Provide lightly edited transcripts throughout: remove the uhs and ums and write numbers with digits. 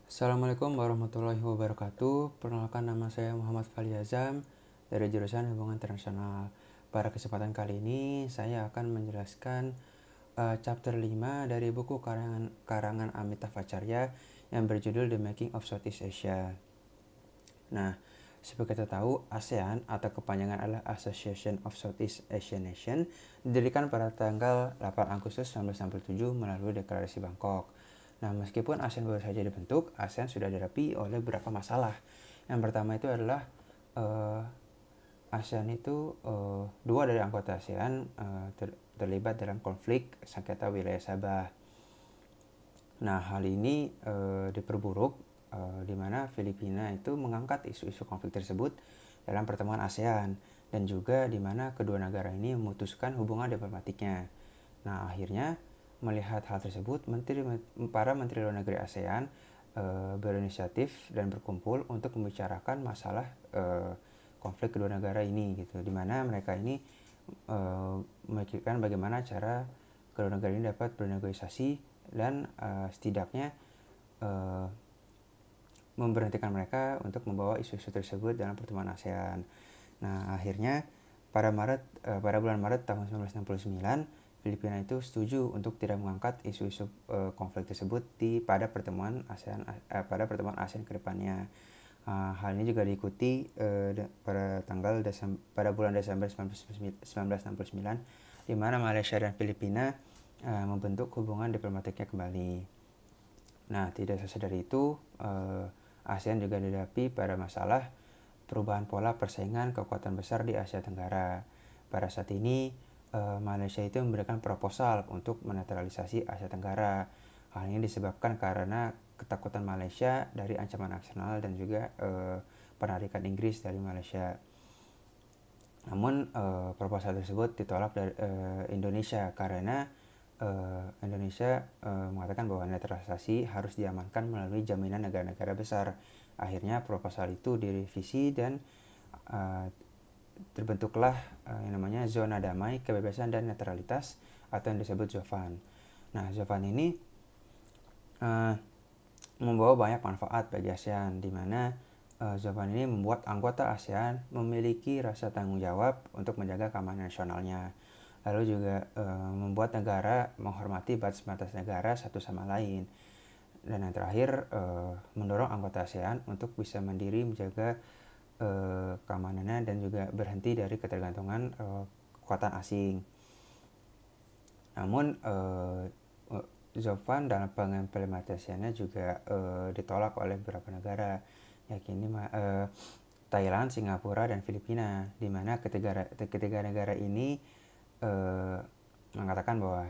Assalamualaikum warahmatullahi wabarakatuh. Perkenalkan, nama saya Muhammad Fali Azam dari jurusan Hubungan Internasional. Pada kesempatan kali ini saya akan menjelaskan chapter 5 dari buku karangan Amitabh Acharya yang berjudul The Making of Southeast Asia. Nah, seperti kita tahu, ASEAN atau kepanjangan adalah Association of Southeast Asian Nations, didirikan pada tanggal 8 Agustus 1967 melalui Deklarasi Bangkok. Nah, meskipun ASEAN baru saja dibentuk, ASEAN sudah dihadapi oleh beberapa masalah. Yang pertama itu adalah ASEAN itu dua dari anggota ASEAN terlibat dalam konflik sengketa wilayah Sabah. Nah, hal ini diperburuk di mana Filipina itu mengangkat isu-isu konflik tersebut dalam pertemuan ASEAN, dan juga di mana kedua negara ini memutuskan hubungan diplomatiknya. Nah, akhirnya melihat hal tersebut, para menteri luar negeri ASEAN berinisiatif dan berkumpul untuk membicarakan masalah konflik kedua negara ini, gitu, di mana mereka ini memikirkan bagaimana cara kedua negara ini dapat bernegosiasi dan setidaknya memberhentikan mereka untuk membawa isu-isu tersebut dalam pertemuan ASEAN. Nah, akhirnya pada bulan Maret tahun 1969, Filipina itu setuju untuk tidak mengangkat isu-isu konflik tersebut pada pertemuan ASEAN ke depannya. Hal ini juga diikuti pada bulan Desember 1969, di mana Malaysia dan Filipina membentuk hubungan diplomatiknya kembali. Nah, tidak selesai dari itu, ASEAN juga dihadapi pada masalah perubahan pola persaingan kekuatan besar di Asia Tenggara. Pada saat ini, Malaysia itu memberikan proposal untuk menetralisasi Asia Tenggara. Hal ini disebabkan karena ketakutan Malaysia dari ancaman nasional dan juga penarikan Inggris dari Malaysia. Namun, proposal tersebut ditolak dari Indonesia karena Indonesia mengatakan bahwa netralisasi harus diamankan melalui jaminan negara-negara besar. Akhirnya proposal itu direvisi dan terbentuklah yang namanya Zona Damai, Kebebasan dan Netralitas atau yang disebut ZOFAN. Nah, ZOFAN ini membawa banyak manfaat bagi ASEAN, di mana ZOFAN ini membuat anggota ASEAN memiliki rasa tanggung jawab untuk menjaga keamanan nasionalnya. Lalu juga membuat negara menghormati batas-batas negara satu sama lain. Dan yang terakhir, mendorong anggota ASEAN untuk bisa mandiri menjaga keamanannya dan juga berhenti dari ketergantungan kekuatan asing. Namun, ZOFAN dalam pengimplementasiannya juga ditolak oleh beberapa negara, yakni Thailand, Singapura, dan Filipina, di mana ketiga negara ini mengatakan bahwa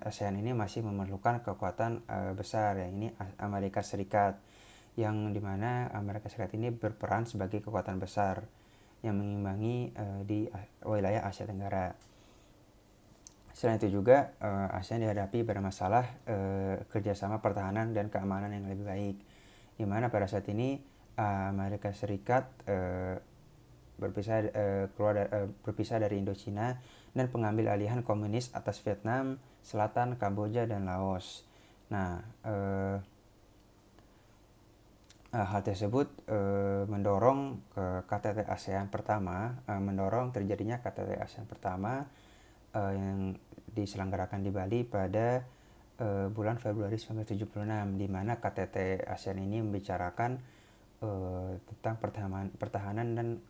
ASEAN ini masih memerlukan kekuatan besar, yang ini Amerika Serikat, yang dimana Amerika Serikat ini berperan sebagai kekuatan besar yang mengimbangi di wilayah Asia Tenggara. Selain itu juga ASEAN dihadapi pada masalah kerjasama pertahanan dan keamanan yang lebih baik, di mana pada saat ini Amerika Serikat berpisah dari Indochina dan pengambil alihan komunis atas Vietnam, Selatan, Kamboja, dan Laos. Nah, hal tersebut mendorong KTT ASEAN pertama, mendorong terjadinya KTT ASEAN pertama yang diselenggarakan di Bali pada bulan Februari 1976, di mana KTT ASEAN ini membicarakan tentang pertahanan dan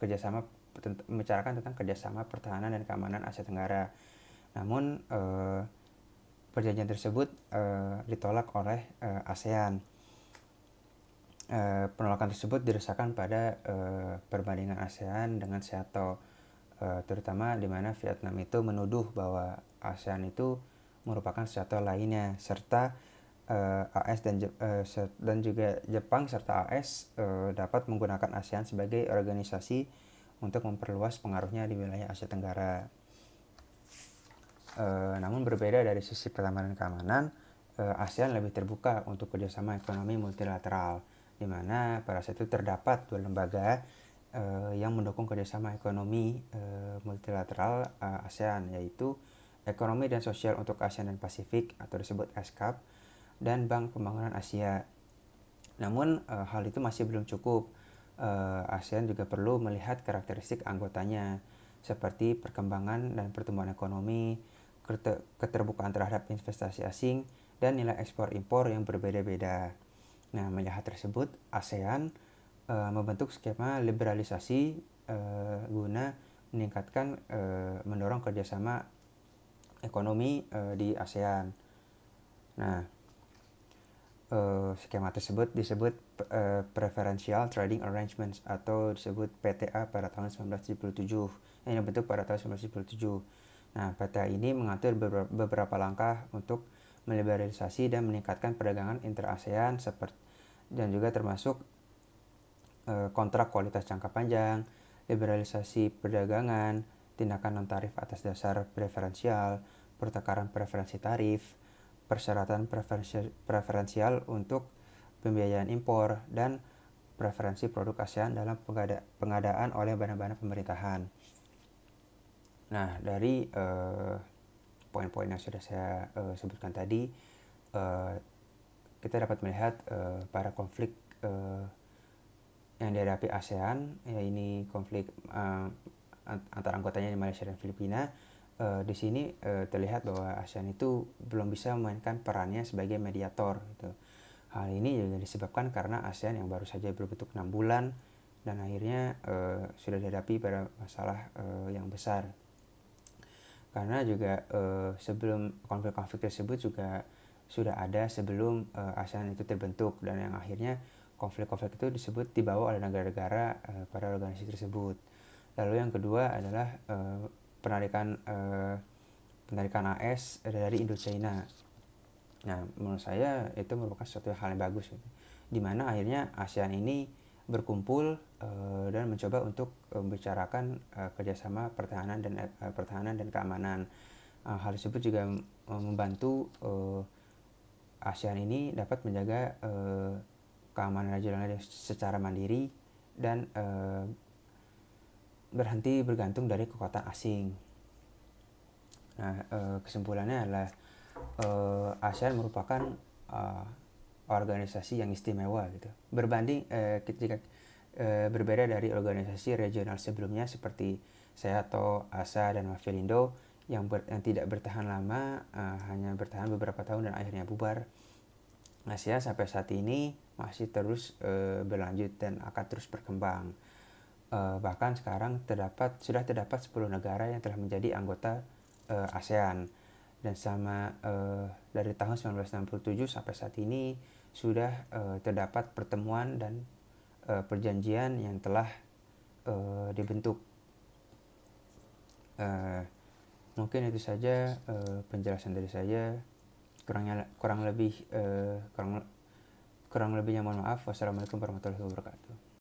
membicarakan tentang kerjasama pertahanan dan keamanan Asia Tenggara. Namun perjanjian tersebut ditolak oleh ASEAN. Penolakan tersebut didasarkan pada perbandingan ASEAN dengan SEATO, terutama di mana Vietnam itu menuduh bahwa ASEAN itu merupakan SEATO lainnya, serta AS dan juga Jepang serta AS dapat menggunakan ASEAN sebagai organisasi untuk memperluas pengaruhnya di wilayah Asia Tenggara. Namun berbeda dari sisi pertahanan dan keamanan, ASEAN lebih terbuka untuk kerjasama ekonomi multilateral, di mana pada saat itu terdapat dua lembaga yang mendukung kerjasama ekonomi multilateral ASEAN, yaitu Ekonomi dan Sosial untuk ASEAN dan Pasifik atau disebut ESCAP, dan Bank Pembangunan Asia. Namun hal itu masih belum cukup. ASEAN juga perlu melihat karakteristik anggotanya seperti perkembangan dan pertumbuhan ekonomi, keterbukaan terhadap investasi asing, dan nilai ekspor impor yang berbeda-beda. Nah, melihat tersebut, ASEAN membentuk skema liberalisasi guna meningkatkan mendorong kerjasama ekonomi di ASEAN. Nah, skema tersebut disebut Preferential Trading Arrangements atau disebut PTA pada tahun 1977 yang dibentuk pada tahun 1977. Nah, PTA ini mengatur beberapa langkah untuk meliberalisasi dan meningkatkan perdagangan inter-ASEAN dan juga termasuk kontrak kualitas jangka panjang, liberalisasi perdagangan, tindakan non-tarif atas dasar preferensial, pertukaran preferensi tarif, persyaratan preferensial untuk pembiayaan impor, dan preferensi produk ASEAN dalam pengadaan oleh badan-badan pemerintahan. Nah, dari poin-poin yang sudah saya sebutkan tadi, kita dapat melihat para konflik yang dihadapi ASEAN, ya ini konflik antara anggotanya di Malaysia dan Filipina. Di sini terlihat bahwa ASEAN itu belum bisa memainkan perannya sebagai mediator gitu. Hal ini juga disebabkan karena ASEAN yang baru saja berbentuk 6 bulan dan akhirnya sudah dihadapi pada masalah yang besar. Karena juga sebelum konflik-konflik tersebut juga sudah ada sebelum ASEAN itu terbentuk, dan yang akhirnya konflik-konflik itu disebut dibawa oleh negara-negara pada organisasi tersebut. Lalu yang kedua adalah penarikan AS dari Indochina. Nah, menurut saya itu merupakan suatu hal yang bagus, gitu. Dimana akhirnya ASEAN ini berkumpul dan mencoba untuk membicarakan kerjasama pertahanan dan keamanan. Hal tersebut juga membantu ASEAN ini dapat menjaga keamanan regionalnya secara mandiri dan berhenti bergantung dari kekuatan asing. Nah, kesimpulannya adalah ASEAN merupakan organisasi yang istimewa gitu. Ketika berbeda dari organisasi regional sebelumnya seperti SEATO, ASA, dan Mavelindo yang tidak bertahan lama, hanya bertahan beberapa tahun dan akhirnya bubar. ASEAN sampai saat ini masih terus berlanjut dan akan terus berkembang. Bahkan sekarang sudah terdapat 10 negara yang telah menjadi anggota ASEAN, dan dari tahun 1967 sampai saat ini sudah terdapat pertemuan dan perjanjian yang telah dibentuk. Mungkin itu saja penjelasan dari saya. Kurang lebihnya mohon maaf. Wassalamualaikum warahmatullahi wabarakatuh.